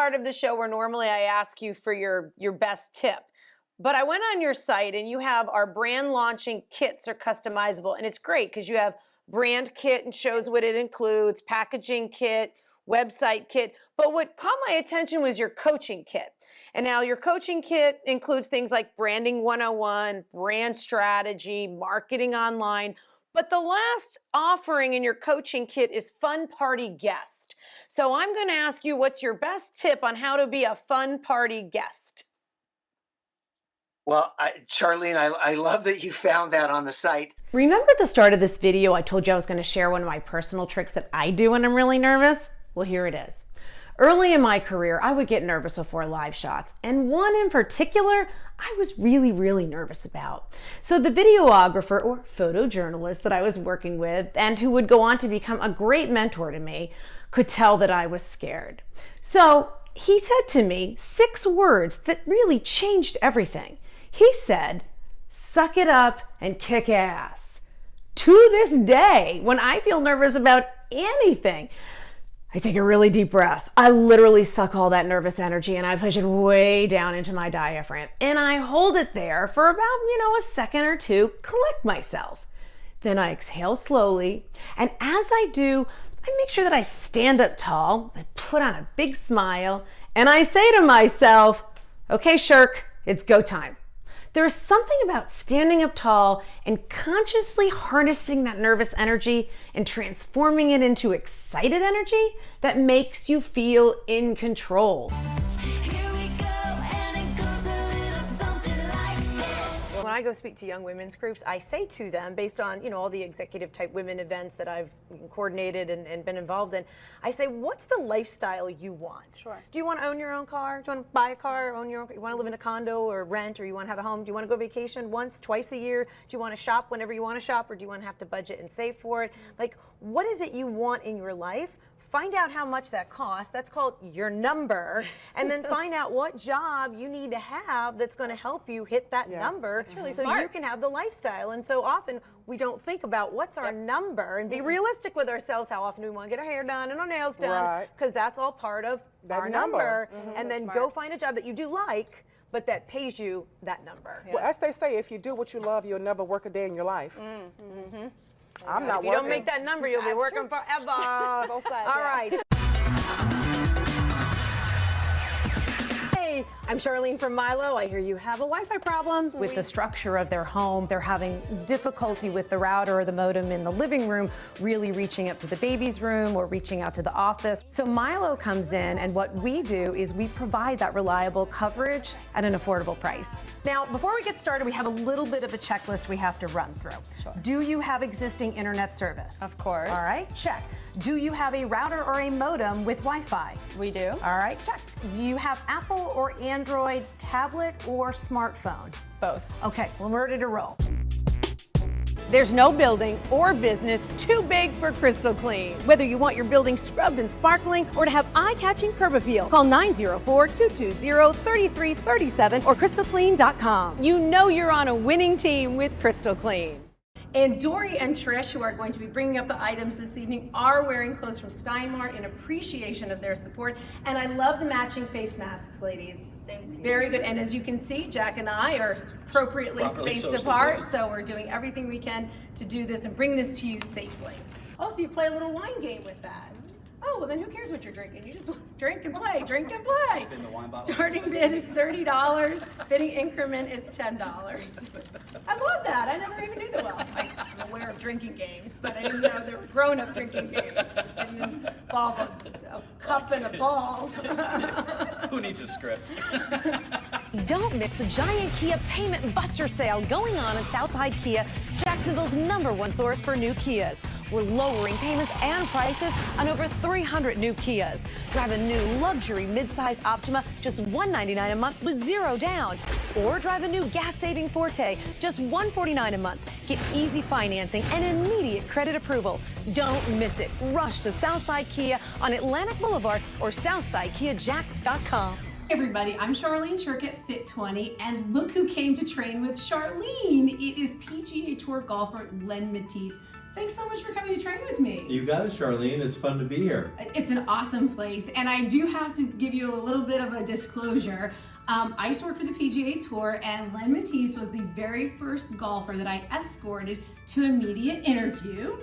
part of the show where normally I ask you for your best tip. But I went on your site and you have our brand launching kits are customizable. And it's great because you have brand kit and shows what it includes, packaging kit, website kit. But what caught my attention was your coaching kit. And now your coaching kit includes things like branding 101, brand strategy, marketing online. But the last offering in your coaching kit is fun party guest. So I'm going to ask you, what's your best tip on how to be a fun party guest? Well, Charlene, I love that you found that on the site. Remember at the start of this video, I told you I was going to share one of my personal tricks that I do when I'm really nervous? Well, here it is. Early in my career, I would get nervous before live shots, and one in particular, I was really nervous about. So the videographer or photojournalist that I was working with and who would go on to become a great mentor to me could tell that I was scared. So he said to me 6 words that really changed everything. He said, "Suck it up and kick ass." To this day, when I feel nervous about anything, I take a really deep breath. I literally suck all that nervous energy and I push it way down into my diaphragm. And I hold it there for about, a second or two, collect myself. Then I exhale slowly. And as I do, I make sure that I stand up tall. I put on a big smile and I say to myself, "Okay, Shirk, it's go time." There's something about standing up tall and consciously harnessing that nervous energy and transforming it into excited energy that makes you feel in control. When I go speak to young women's groups, I say to them, based on all the executive type women events that I've coordinated and been involved in, I say, what's the lifestyle you want? Sure. Do you want to own your own car? Do you want to buy a car? Own your own? You want to live in a condo or rent, or you want to have a home? Do you want to go vacation once, twice a year? Do you want to shop whenever you want to shop, or do you want to have to budget and save for it? Like, what is it you want in your life? Find out how much that costs. That's called your number. And then find out what job you need to have that's going to help you hit that number really so smart. you can have the lifestyle. And so often we don't think about what's our number and be realistic with ourselves. How often do we want to get our hair done and our nails done? Because that's all part of our number. And then go find a job that you do like, but that pays you that number. Well, as they say, if you do what you love, you'll never work a day in your life. I'm not If you don't make that number, you'll be working forever. Both sides. All right. Hey, I'm Charlene from Milo. I hear you have a Wi-Fi problem. With the structure of their home, they're having difficulty with the router or the modem in the living room, really reaching up to the baby's room or reaching out to the office. So Milo comes in, and what we do is we provide that reliable coverage at an affordable price. Now, before we get started, we have a little bit of a checklist we have to run through. Sure. Do you have existing internet service? Of course. All right, check. Do you have a router or a modem with Wi-Fi? We do. All right, check. Do you have Apple or Android tablet or smartphone? Both. Okay, well, we're ready to roll. There's no building or business too big for Crystal Clean. Whether you want your building scrubbed and sparkling or to have eye-catching curb appeal, call 904-220-3337 or crystalclean.com. You know you're on a winning team with Crystal Clean. And Dory and Trish, who are going to be bringing up the items this evening, are wearing clothes from Steinmart in appreciation of their support. And I love the matching face masks, ladies. Very good. And as you can see, Jack and I are appropriately spaced apart. So we're doing everything we can to do this and bring this to you safely. Oh, so you play a little wine game with that. Oh, well then who cares what you're drinking? You just drink and play, drink and play. Spin the wine bottle. Starting bid is $30. Bidding increment is $10. I love that. I never even knew that. Well, I'm aware of drinking games, but I didn't know there were grown-up drinking games. It didn't involve a cup and a ball. Who needs a script? Don't miss the giant Kia Payment Buster Sale going on at Southside Kia, Jacksonville's #1 source for new Kias. We're lowering payments and prices on over 300 new Kias. Drive a new luxury midsize Optima, just $199 a month with 0 down. Or drive a new gas-saving Forte, just $149 a month. Get easy financing and immediate credit approval. Don't miss it. Rush to Southside Kia on Atlantic Boulevard or SouthsideKiaJax.com. Hey everybody, I'm Charlene Shirk at Fit20, and look who came to train with Charlene. It is PGA Tour golfer Len Matisse. Thanks so much for coming to train with me. You got it, Charlene. It's fun to be here. It's an awesome place, and I do have to give you a little bit of a disclosure. I used to work for the PGA Tour, and Len Matisse was the very first golfer that I escorted to a media interview.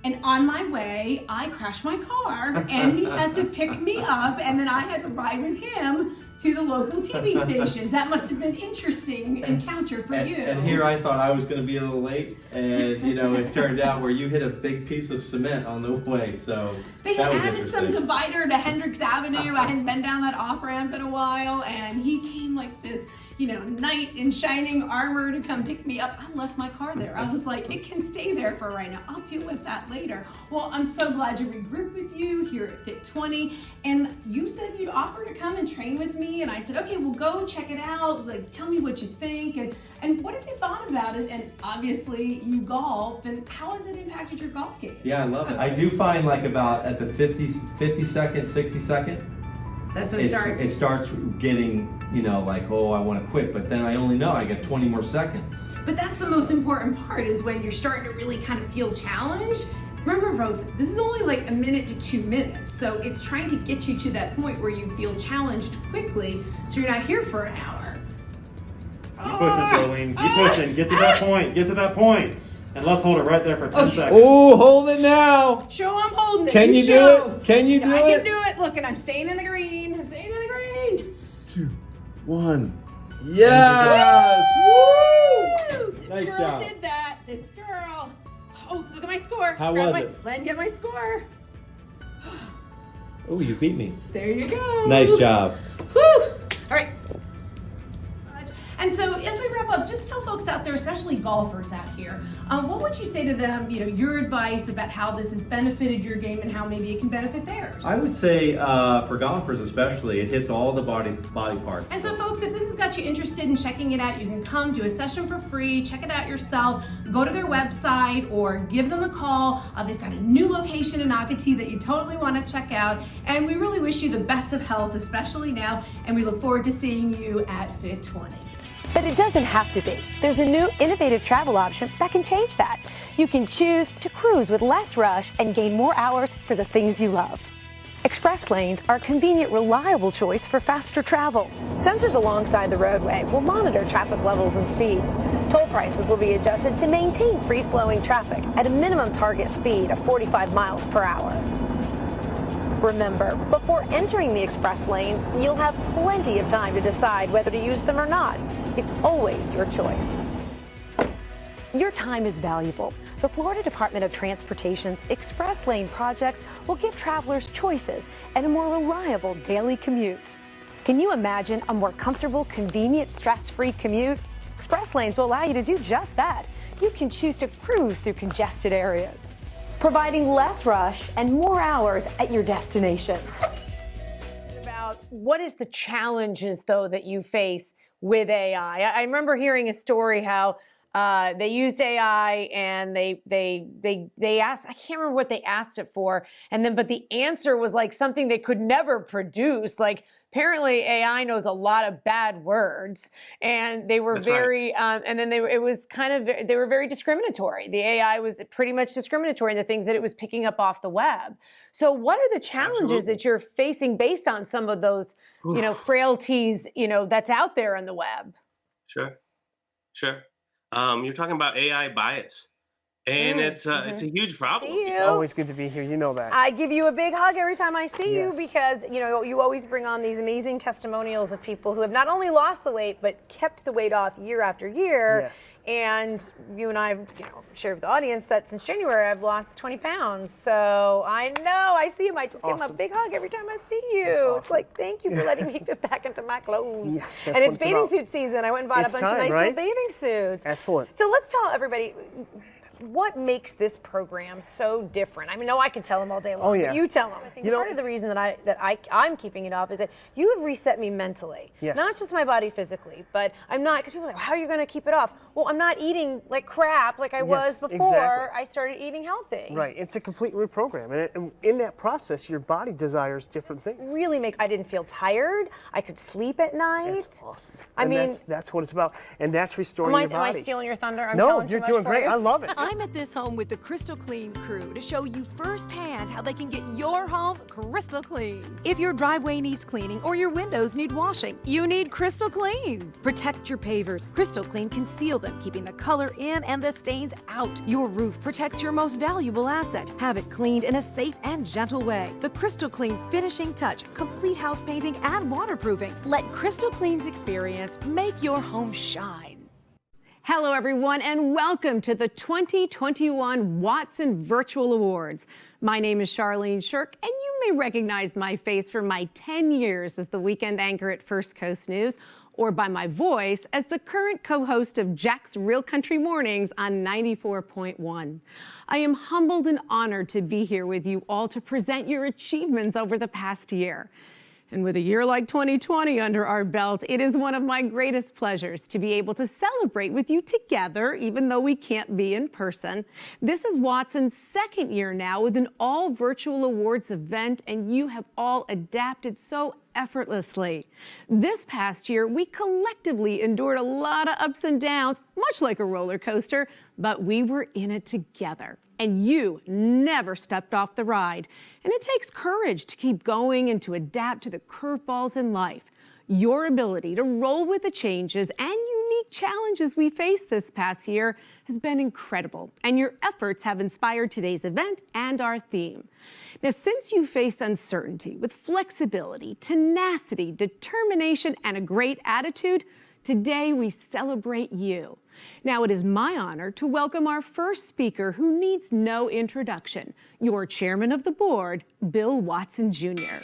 And on my way, I crashed my car, and he had to pick me up, and then I had to ride with him to the local TV stations. That must have been an interesting encounter for you. And here I thought I was going to be a little late, and you know, it turned out where you hit a big piece of cement on the way, so They that was added some interesting. divider to Hendricks Avenue. I hadn't been down that off-ramp in a while, and he came like this, you know, knight in shining armor to come pick me up. I left my car there. I was like, it can stay there for right now. I'll deal with that later. Well, I'm so glad to regroup with you here at Fit 20. And you said you'd offer to come and train with me. And I said, okay, well, go check it out. Like, tell me what you think. And what have you thought about it? And obviously, you golf. And how has it impacted your golf game? Yeah, I love it. I do find like about at the 50 second, 60 second, That's what starts. it starts getting, you know, like, oh, I want to quit, but then I only know I got 20 more seconds. But that's the most important part, is when you're starting to really kind of feel challenged. Remember, folks, this is only like a minute to 2 minutes. So it's trying to get you to that point where you feel challenged quickly, so you're not here for an hour. Keep pushing, Charlene. Keep pushing. Get to that point. Get to that point. And let's hold it right there for 10 seconds. Oh, hold it now. Show I'm holding it. Can you do show. it? Can you do I it? can do it. Look, and I'm staying in the green. I'm staying in the green. 2, 1. Yes! Woo! This Nice girl job. did that. This girl. Oh, look at my score. How Grab was my, it? Len, get my score. Oh, you beat me. There you go. Nice job. Woo! All right. And so as we wrap up, just tell folks out there, especially golfers out here, what would you say to them, you know, your advice about how this has benefited your game and how maybe it can benefit theirs? I would say for golfers especially, it hits all the body parts. And so folks, if this has got you interested in checking it out, you can come do a session for free, check it out yourself, go to their website or give them a call. They've got a new location in Agati that you totally want to check out. And we really wish you the best of health, especially now. And we look forward to seeing you at Fit 20. But it doesn't have to be. There's a new innovative travel option that can change that. You can choose to cruise with less rush and gain more hours for the things you love. Express lanes are a convenient, reliable choice for faster travel. Sensors alongside the roadway will monitor traffic levels and speed. Toll prices will be adjusted to maintain free-flowing traffic at a minimum target speed of 45 miles per hour. Remember, before entering the express lanes, you'll have plenty of time to decide whether to use them or not. It's always your choice. Your time is valuable. The Florida Department of Transportation's Express Lane projects will give travelers choices and a more reliable daily commute. Can you imagine a more comfortable, convenient, stress-free commute? Express lanes will allow you to do just that. You can choose to cruise through congested areas, providing less rush and more hours at your destination. About what is the challenges though that you face with AI? I remember hearing a story how they used AI and they asked, I can't remember what they asked it for, but the answer was like something they could never produce. Like apparently AI knows a lot of bad words, and they were That's very, and then they were very discriminatory. The AI was pretty much discriminatory in the things that it was picking up off the web. So what are the challenges that you're facing based on some of those, you know, frailties, you know, that's out there on the web? Sure. You're talking about AI bias, and it's a huge problem. It's always good to be here. You know that. I give you a big hug every time I see you Yes. because, you know, you always bring on these amazing testimonials of people who have not only lost the weight, but kept the weight off year after year. Yes. And you and I, you know, shared with the audience that since January I've lost 20 pounds. So I know, I see him. I just give him a awesome. big hug every time I see you. That's It's awesome. like, thank you for letting me get back into my clothes. Yes, that's and what it's it's bathing about. suit season. I went and bought It's a bunch of time, nice right? little bathing suits. Excellent. So let's tell everybody, what makes this program so different? I mean, no, I could tell them all day long. Oh, yeah. But you tell them. I think You know, part of the reason that I'm keeping it off is that you have reset me mentally. Yes. Not just my body physically, but I'm not, because people are like, how are you going to keep it off? Well, I'm not eating like crap like I was before exactly. I started eating healthy. Right. It's a complete reprogram. And in that process, your body desires different things. Really I didn't feel tired. I could sleep at night. That's awesome. I And mean, that's what it's about. And that's restoring am your body. I stealing your thunder? I'm No, telling too you're much doing for great. you? I love it. I'm at this home with the Crystal Clean crew to show you firsthand how they can get your home crystal clean. If your driveway needs cleaning or your windows need washing, you need Crystal Clean. Protect your pavers. Crystal Clean can seal them, keeping the color in and the stains out. Your roof protects your most valuable asset. Have it cleaned in a safe and gentle way. The Crystal Clean finishing touch, complete house painting and waterproofing. Let Crystal Clean's experience make your home shine. Hello, everyone, and welcome to the 2021 Watson Virtual Awards. My name is Charlene Shirk, and you may recognize my face from my 10 years as the weekend anchor at First Coast News, or by my voice as the current co-host of Jack's Real Country Mornings on 94.1. I am humbled and honored to be here with you all to present your achievements over the past year. And with a year like 2020 under our belt, it is one of my greatest pleasures to be able to celebrate with you together, even though we can't be in person. This is Watson's second year now with an all-virtual awards event, and you have all adapted so effortlessly. This past year, we collectively endured a lot of ups and downs, much like a roller coaster, but we were in it together. And you never stepped off the ride. And it takes courage to keep going and to adapt to the curveballs in life. Your ability to roll with the changes and unique challenges we faced this past year has been incredible. And your efforts have inspired today's event and our theme. Now, since you faced uncertainty with flexibility, tenacity, determination, and a great attitude, today we celebrate you. Now, it is my honor to welcome our first speaker who needs no introduction, your chairman of the board, Bill Watson Jr.